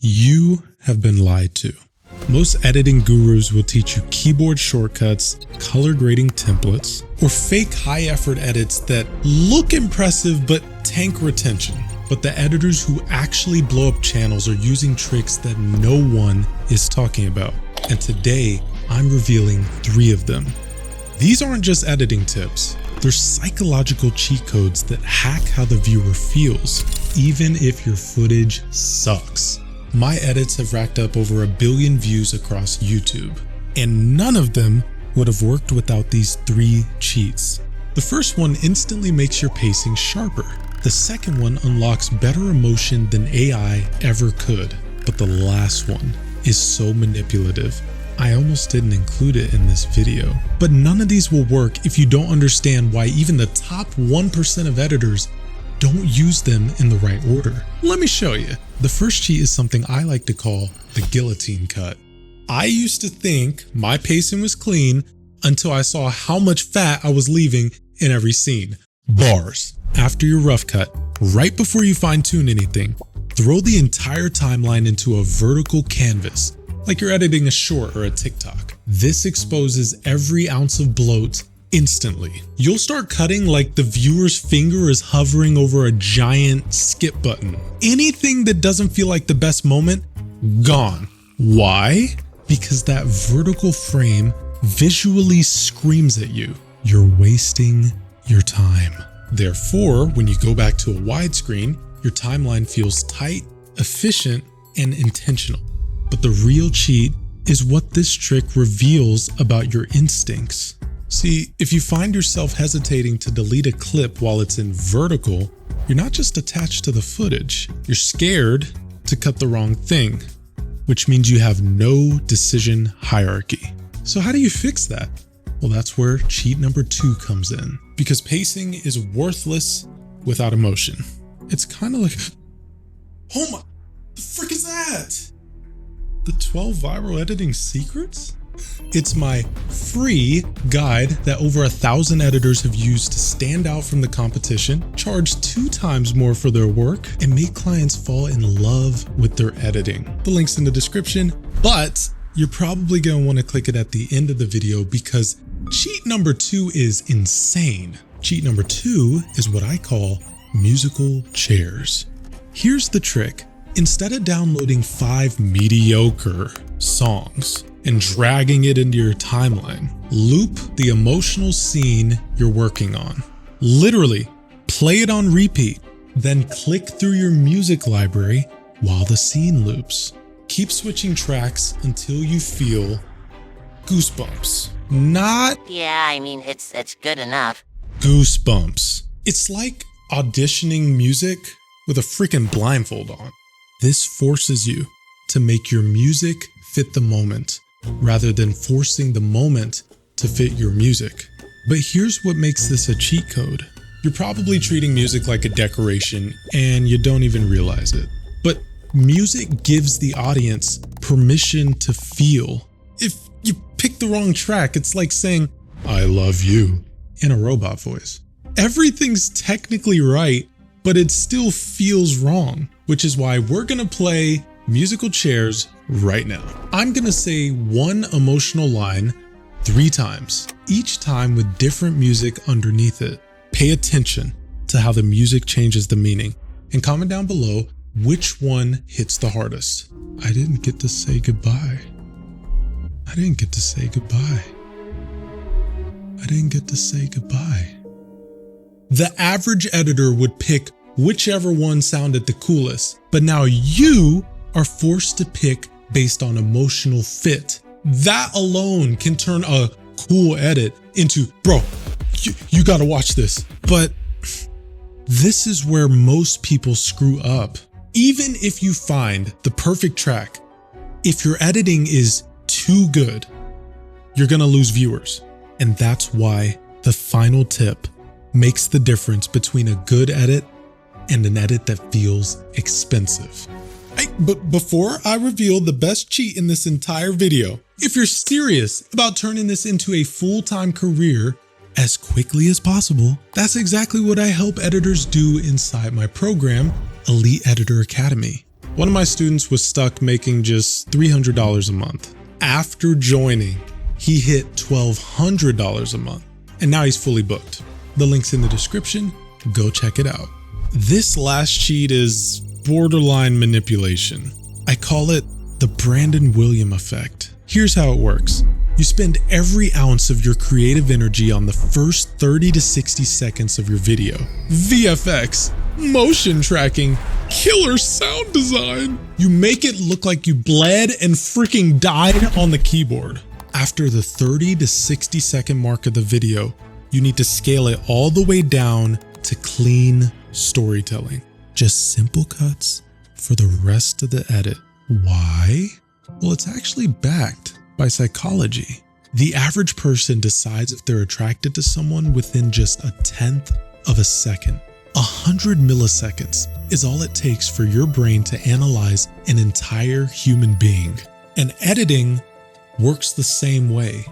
You have been lied to. Most editing gurus will teach you keyboard shortcuts, color grading templates, or fake high-effort edits that look impressive but tank retention. But the editors who actually blow up channels are using tricks that no one is talking about. And today, I'm revealing 3 of them. These aren't just editing tips. They're psychological cheat codes that hack how the viewer feels, even if your footage sucks. My edits have racked up over 1 billion views across YouTube, and none of them would have worked without these 3 cheats. The first one instantly makes your pacing sharper. The second one unlocks better emotion than AI ever could. But the last one is so manipulative, I almost didn't include it in this video. But none of these will work if you don't understand why even the top 1% of editors don't use them in the right order. Let me show you. The first cheat is something I like to call the guillotine cut. I used to think my pacing was clean until I saw how much fat I was leaving in every scene. Bars. After your rough cut, right before you fine tune anything, throw the entire timeline into a vertical canvas, like you're editing a short or a TikTok. This exposes every ounce of bloat instantly. You'll start cutting like the viewer's finger is hovering over a giant skip button. Anything that doesn't feel like the best moment, gone. Why? Because that vertical frame visually screams at you. You're wasting your time. Therefore, when you go back to a widescreen, your timeline feels tight, efficient, and intentional. But the real cheat is what this trick reveals about your instincts. See, if you find yourself hesitating to delete a clip while it's in vertical, you're not just attached to the footage, you're scared to cut the wrong thing, which means you have no decision hierarchy. So how do you fix that? Well, that's where cheat number 2 comes in, because pacing is worthless without emotion. It's kind of like, oh my, the frick is that? The 12 viral editing secrets? It's my free guide that over 1,000 editors have used to stand out from the competition, charge 2 times more for their work, and make clients fall in love with their editing. The link's in the description, but you're probably going to want to click it at the end of the video because cheat number 2 is insane. Cheat number 2 is what I call musical chairs. Here's the trick. Instead of downloading 5 mediocre songs and dragging it into your timeline, loop the emotional scene you're working on. Literally, play it on repeat, then click through your music library while the scene loops. Keep switching tracks until you feel goosebumps. Not it's good enough. Goosebumps. It's like auditioning music with a freaking blindfold on. This forces you to make your music fit the moment, rather than forcing the moment to fit your music. But here's what makes this a cheat code. You're probably treating music like a decoration and you don't even realize it. But music gives the audience permission to feel. If you pick the wrong track, it's like saying, "I love you," in a robot voice. Everything's technically right, but it still feels wrong, which is why we're gonna play musical chairs right now. I'm gonna say one emotional line 3 times, each time with different music underneath it. Pay attention to how the music changes the meaning, and comment down below which one hits the hardest. I didn't get to say goodbye. I didn't get to say goodbye. I didn't get to say goodbye. The average editor would pick whichever one sounded the coolest, but now you are forced to pick based on emotional fit. That alone can turn a cool edit into, bro, you gotta watch this. But this is where most people screw up. Even if you find the perfect track, if your editing is too good, you're gonna lose viewers. And that's why the final tip makes the difference between a good edit and an edit that feels expensive. But before I reveal the best cheat in this entire video, if you're serious about turning this into a full-time career as quickly as possible, that's exactly what I help editors do inside my program, Elite Editor Academy. One of my students was stuck making just $300 a month. After joining, he hit $1,200 a month, and now he's fully booked. The link's in the description. Go check it out. This last cheat is borderline manipulation. I call it the Brandon William effect. Here's how it works. You spend every ounce of your creative energy on the first 30 to 60 seconds of your video. VFX, motion tracking, killer sound design. You make it look like you bled and freaking died on the keyboard. After the 30 to 60 second mark of the video, you need to scale it all the way down to clean storytelling. Just simple cuts for the rest of the edit. Why? Well, it's actually backed by psychology. The average person decides if they're attracted to someone within just 1/10 of a second. 100 milliseconds is all it takes for your brain to analyze an entire human being. And editing works the same way.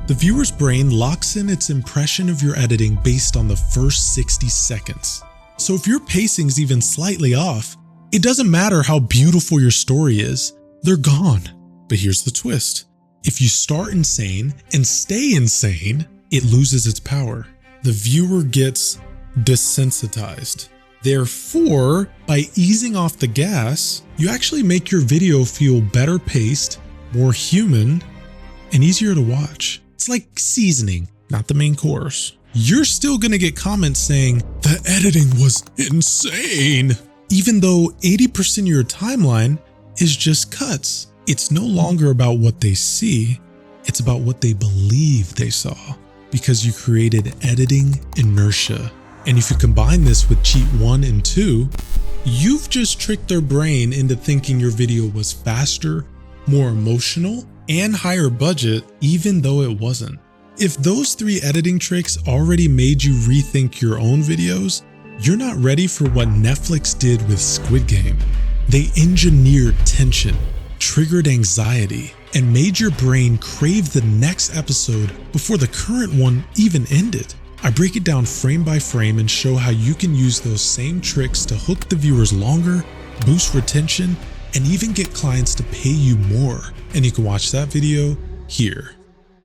The viewer's brain locks in its impression of your editing based on the first 60 seconds. So if your pacing's even slightly off, it doesn't matter how beautiful your story is, they're gone. But here's the twist. If you start insane and stay insane, it loses its power. The viewer gets desensitized. Therefore, by easing off the gas, you actually make your video feel better paced, more human, and easier to watch. It's like seasoning, not the main course. You're still gonna get comments saying, the editing was insane, even though 80% of your timeline is just cuts. It's no longer about what they see, it's about what they believe they saw, because you created editing inertia. And if you combine this with cheat 1 and 2, you've just tricked their brain into thinking your video was faster, more emotional, and higher budget, even though it wasn't. If those 3 editing tricks already made you rethink your own videos, you're not ready for what Netflix did with Squid Game. They engineered tension, triggered anxiety, and made your brain crave the next episode before the current one even ended. I break it down frame by frame and show how you can use those same tricks to hook the viewers longer, boost retention, and even get clients to pay you more. And you can watch that video here.